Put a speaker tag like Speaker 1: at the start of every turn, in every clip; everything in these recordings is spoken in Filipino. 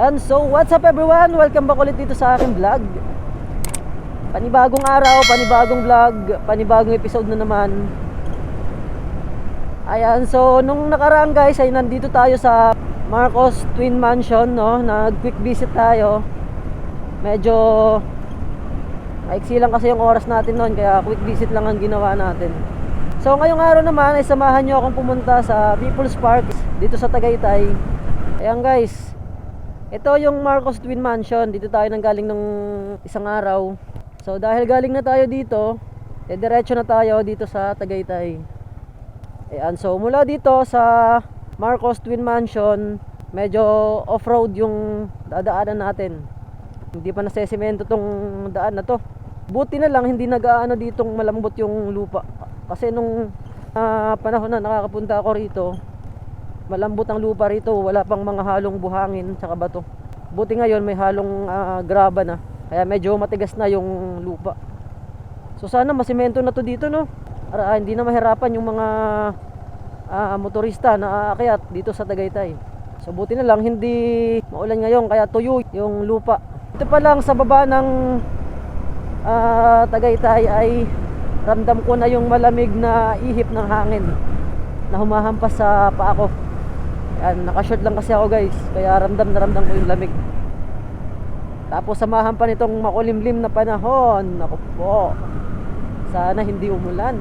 Speaker 1: Ayan, so what's up everyone? Welcome back ulit dito sa aking vlog. Panibagong araw, panibagong vlog, panibagong episode na naman. Ayan, so nung nakaraan guys ay nandito tayo sa Marcos Twin Mansion, no? Nag-quick visit tayo. Medyo maiksi lang kasi yung oras natin noon, kaya quick visit lang ang ginawa natin. So ngayong araw naman ay samahan nyo akong pumunta sa People's Park dito sa Tagaytay. Ayan guys, ito yung Marcos Twin Mansion. Dito tayo nanggaling ng isang araw. So dahil galing na tayo dito, diretso na tayo dito sa Tagaytay. Ayan, so mula dito sa Marcos Twin Mansion, medyo off-road yung dadaanan natin. Hindi pa nasesemento tong daan na to. Buti na lang hindi nag-aano ditong malambot yung lupa. Kasi nung panahon na nakakapunta ako rito, malambot ang lupa rito, wala pang mga halong buhangin tsaka bato. Buti ngayon may halong graba na, kaya medyo matigas na yung lupa. So sana masemento na to dito, no? Para hindi na mahirapan yung mga motorista na aakyat dito sa Tagaytay. So buti na lang hindi maulan ngayon, kaya tuyo yung lupa. Ito pa lang sa baba ng Tagaytay ay ramdam ko na yung malamig na ihip ng hangin na humahampas sa paa ko. Ayan, nakashort lang kasi ako guys, kaya ramdam na ramdam ko yung lamig. Tapos samahan pa nitong makulimlim na panahon. Naku po, sana hindi umulan.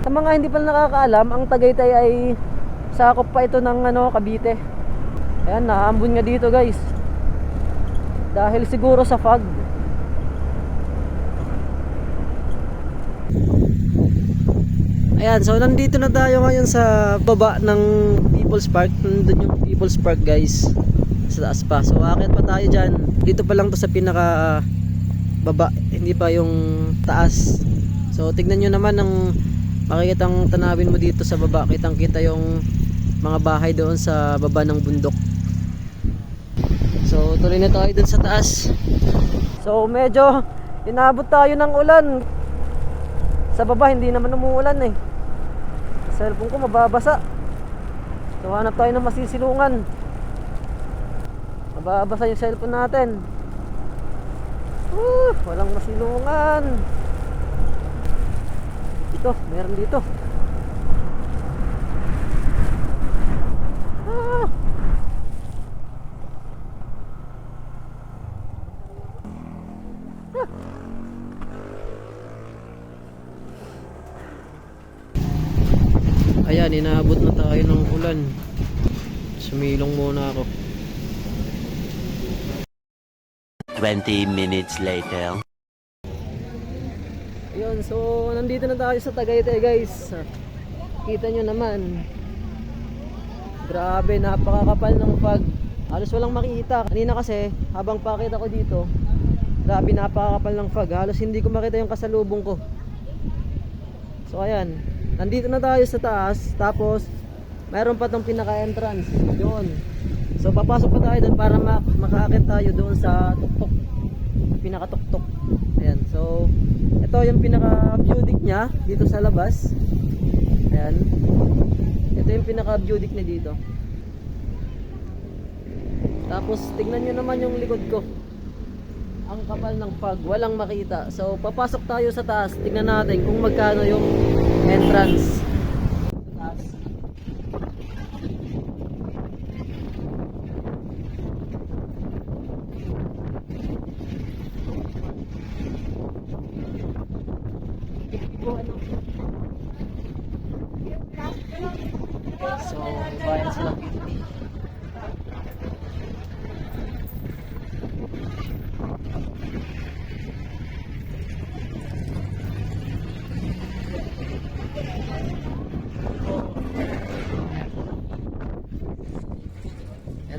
Speaker 1: Sa mga hindi pa nakakaalam, ang Tagaytay ay sakop pa ito ng Cavite. Ayan, naambon nga dito guys, dahil siguro sa fog. Ayan, so nandito na tayo ngayon sa baba ng People's Park. Nandun yung People's Park guys, sa taas pa. So akit pa tayo dyan. Dito pa lang to sa pinaka baba, hindi pa yung taas. So tignan nyo naman ang makikitang tanawin mo dito sa baba. Kitang kita yung mga bahay doon sa baba ng bundok. So tuloy na tayo dun sa taas. So medyo inabot tayo ng ulan. Sa baba hindi naman umuulan eh. Cellphone ko mababasa. So hanap tayo ng masisilungan. Mababasa yung cellphone natin. Walang masilungan. Dito, meron dito. Ayan, inaabot na tayo ng ulan. Sumilong muna ako.
Speaker 2: 20 minutes later.
Speaker 1: Ayun, so nandito na tayo sa Tagaytay guys. Kita nyo naman, grabe, napakakapal ng fog. Halos walang makita. Kanina kasi habang pakit ako dito, grabe, napakakapal ng fog. Halos hindi ko makita yung kasalubong ko. So ayan, nandito na tayo sa taas. Tapos mayroon pa tong pinaka-entrance doon. So papasok pa tayo doon para makaakit tayo doon sa tuktok, pinaka-tuktok. Ayan, so ito yung pinaka-view deck nya dito sa labas. Ayan, ito yung pinaka-view deck niya dito. Tapos tignan nyo naman yung likod ko, ang kapal ng fog, walang makita. So papasok tayo sa taas, tignan natin kung magkano yung entrance. Taas. So bayan sila 50.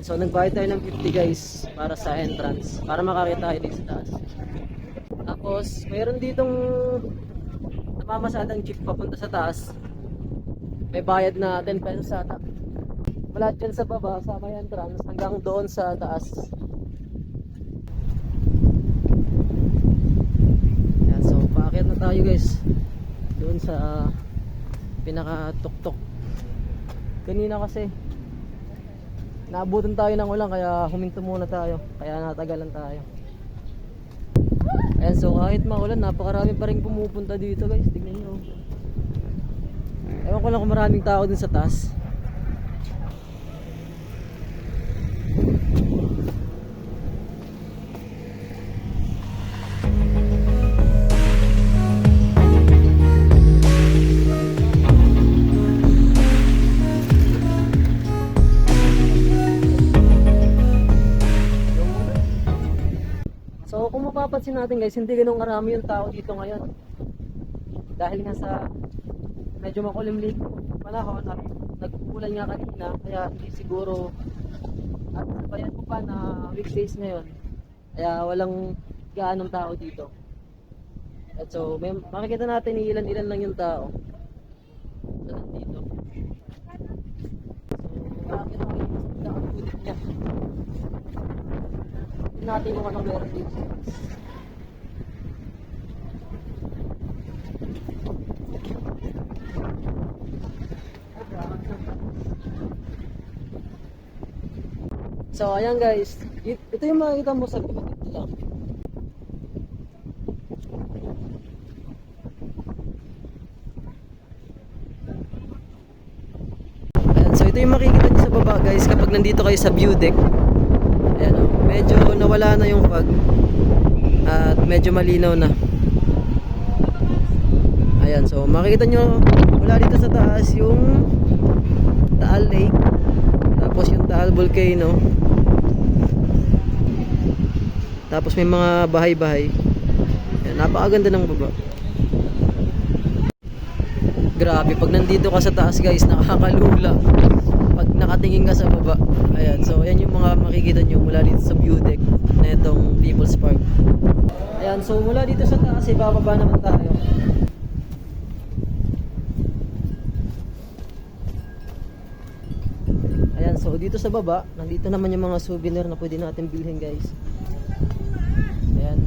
Speaker 1: So nagbayad tayo ng 50 guys para sa entrance, para makakita tayo dito sa taas. Tapos mayroon ditong namamasadang jeep papunta sa taas. May bayad na 10 pesos ata. Mula dyan sa baba sa may entrance hanggang doon sa taas. Yan, so paakyat na tayo guys doon sa pinaka tuktok. Kanina kasi Naabutan tayo ng ulan kaya huminto muna tayo. Kaya natagalan tayo. Ayan, so kahit maulan, napakarami pa rin pumupunta dito guys. Tignan nyo. Ewan ko lang kung maraming tao din sa taas. So kung mapapansin natin guys, hindi ganun karami yung tao dito ngayon. Dahil nga sa medyo makulimlim panahon at nag-uulan nga kanina, kaya hindi siguro at sabayan ko pa na weekdays ngayon. Kaya walang gaanong tao dito. At so makikita natin ilan-ilan lang yung tao. So nandito. So bakit ako yung nakapulit niya? Tignan natin kung anong meron dito. So ayan guys, ito yung makikita mo sa gilid lang. Ayan, so ito yung makikita nyo sa baba guys kapag nandito kayo sa view deck. Ayan, medyo nawala na yung fog at medyo malinaw na. Ayan, so makikita nyo mula dito sa taas yung Taal Lake, tapos yung Taal Volcano, tapos may mga bahay-bahay. Ayan, napakaganda ng baba. Grabe, pag nandito ka sa taas guys, nakakalula pag nakatingin ka sa baba. Ayan, so ayan yung mga makikita nyo mula dito sa view deck na itong People's Park. Ayan, so mula dito sa taas, ibababa naman tayo. Ayan, so dito sa baba, nandito naman yung mga souvenir na pwede natin bilhin guys. Ayan.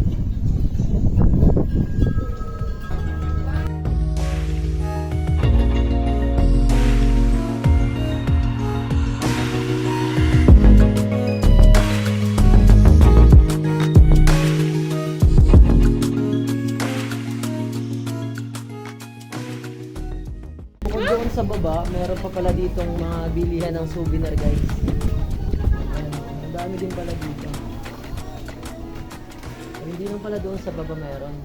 Speaker 1: Kung doon sa baba, meron pa pala ditong mga bilihan ng souvenir guys. Ayan, ang dami din pala dito. So, hindi lang pala doon sa baba meron.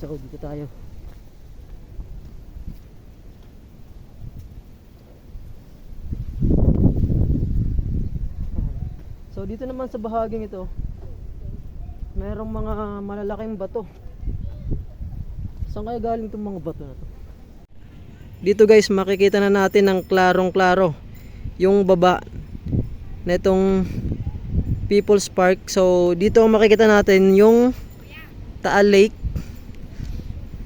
Speaker 1: So dito tayo. So dito naman sa bahaging ito, merong mga malalaking bato. Saan kaya galing itong mga bato na to? Dito guys, makikita na natin ng klarong-klaro yung baba na itong People's Park. So dito makikita natin yung Taal Lake.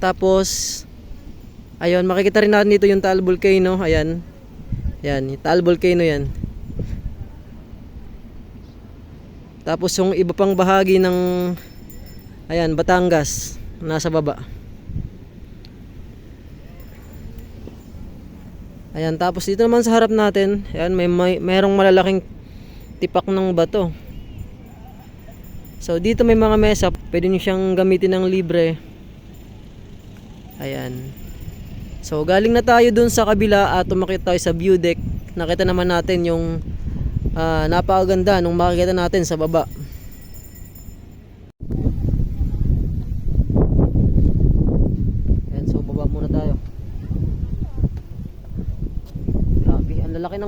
Speaker 1: Tapos ayun, makikita rin natin dito yung Taal Volcano. Ayan. Yan, Taal Volcano yan. Tapos yung iba pang bahagi ng ayan, Batangas nasa baba. Ayan, tapos dito naman sa harap natin, ayan, merong malalaking tipak ng bato. So dito may mga mesa, pwede niyo siyang gamitin ng libre. Ayan. So galing na tayo dun sa kabila at umakyat tayo sa view deck. Nakita naman natin yung napakaganda nung makikita natin sa baba. Ayan,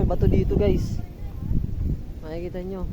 Speaker 1: ng bato dito guys. Makikita nyo.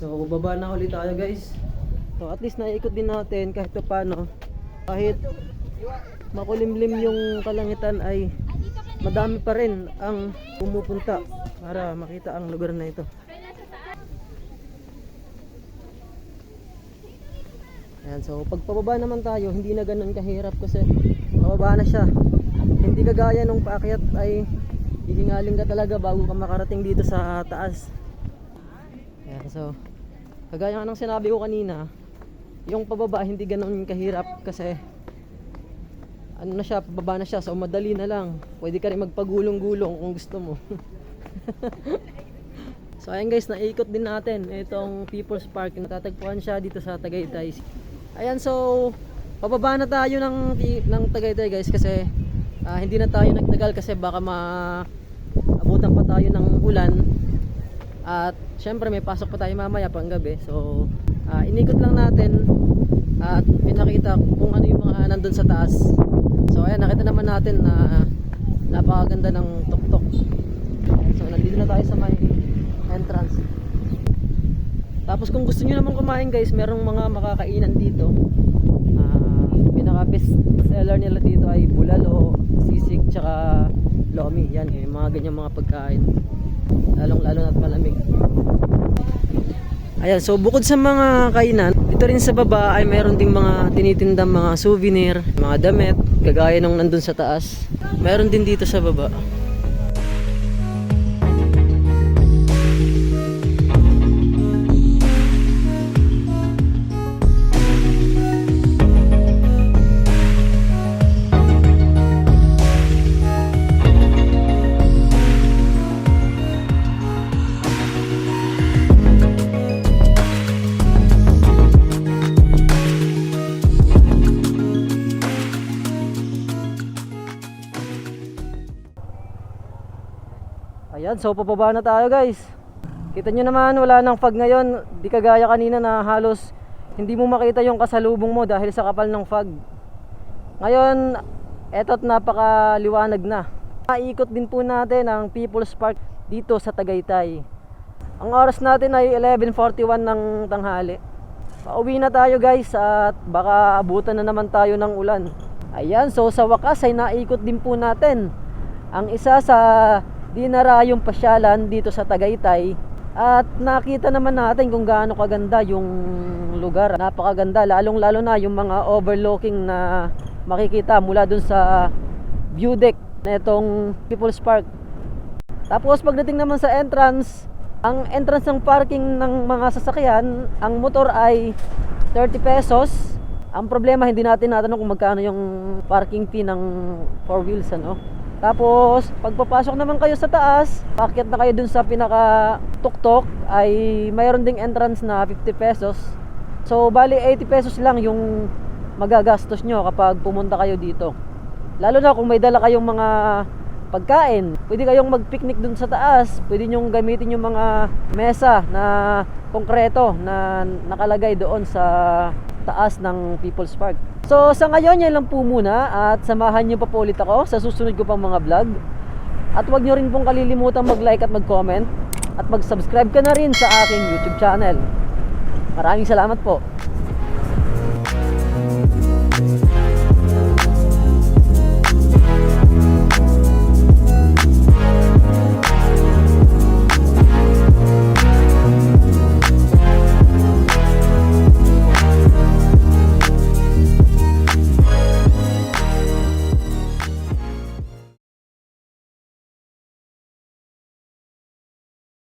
Speaker 1: So, baba na ulit tayo guys. So, at least naiikot din natin kahit pa paano. Kahit makulimlim yung kalangitan ay madami pa rin ang pumupunta para makita ang lugar na ito. Ayan, so pag pababa naman tayo, hindi na ganun kahirap kasi pababa na siya. Hindi kagaya nung paakyat ay hihingaling ka talaga bago ka makarating dito sa taas. Ayan, so kagaya ng sinabi ko kanina, yung pababa hindi ganoon kahirap kasi ano na siya, pababa na siya, so madali na lang. Pwede ka rin magpagulong-gulong kung gusto mo. So ayan guys, naikot din natin itong People's Park. Natatagpuan siya dito sa Tagaytay. Ayan, so pababa na tayo ng Tagaytay guys kasi hindi na tayo nagtagal kasi baka maabutan pa tayo ng ulan. At syempre may pasok pa tayo mamaya pang gabi. So inikot lang natin at pinakita kung ano yung mga nandun sa taas. So ayan, nakita naman natin na napakaganda ng tuktok. So nandito na tayo sa may entrance. Tapos kung gusto niyo naman kumain guys, merong mga makakainan dito. Pinaka best seller nila dito ay bulalo, sisig, tsaka lomi. Yan, yung mga ganyang mga pagkain. Lalong lalo na't malamig. Ayan, so bukod sa mga kainan, dito rin sa baba ay mayroon ding mga tinitindang mga souvenir, mga damit, kagaya nung nandun sa taas. Mayroon din dito sa baba. Ayan, so papaba na tayo guys. Kita nyo naman, wala nang fog ngayon. Di kagaya kanina na halos hindi mo makita yung kasalubong mo dahil sa kapal ng fog. Ngayon, eto't napakaliwanag na. Naikot din po natin ang People's Park dito sa Tagaytay. Ang oras natin ay 11:41 ng tanghali. Pauwi na tayo guys at baka abutan na naman tayo ng ulan. Ayan, so sa wakas ay naikot din po natin ang isa sa dinarayong pasyalan dito sa Tagaytay. At nakita naman natin kung gaano kaganda yung lugar. Napakaganda, lalong lalo na yung mga overlooking na makikita mula dun sa view deck na itong People's Park. Tapos pagdating naman sa entrance, ang entrance ng parking ng mga sasakyan, ang motor ay 30 pesos. Ang problema, hindi natin natanong kung magkano yung parking fee ng 4 wheels, ano. Tapos pagpapasok naman kayo sa taas, paakyat na kayo dun sa pinaka tuktok, ay mayroon ding entrance na 50 pesos. So bali 80 pesos lang yung magagastos nyo kapag pumunta kayo dito. Lalo na kung may dala kayong mga pagkain, pwede kayong mag-picnic dun sa taas. Pwede nyong gamitin yung mga mesa na konkreto na nakalagay doon sa taas ng People's Park. So sa ngayon, yan lang po muna at samahan nyo pa po ulit ako sa susunod ko pang mga vlog. At huwag nyo rin pong kalilimutan mag-like at mag-comment at mag-subscribe ka na rin sa aking YouTube channel. Maraming salamat po.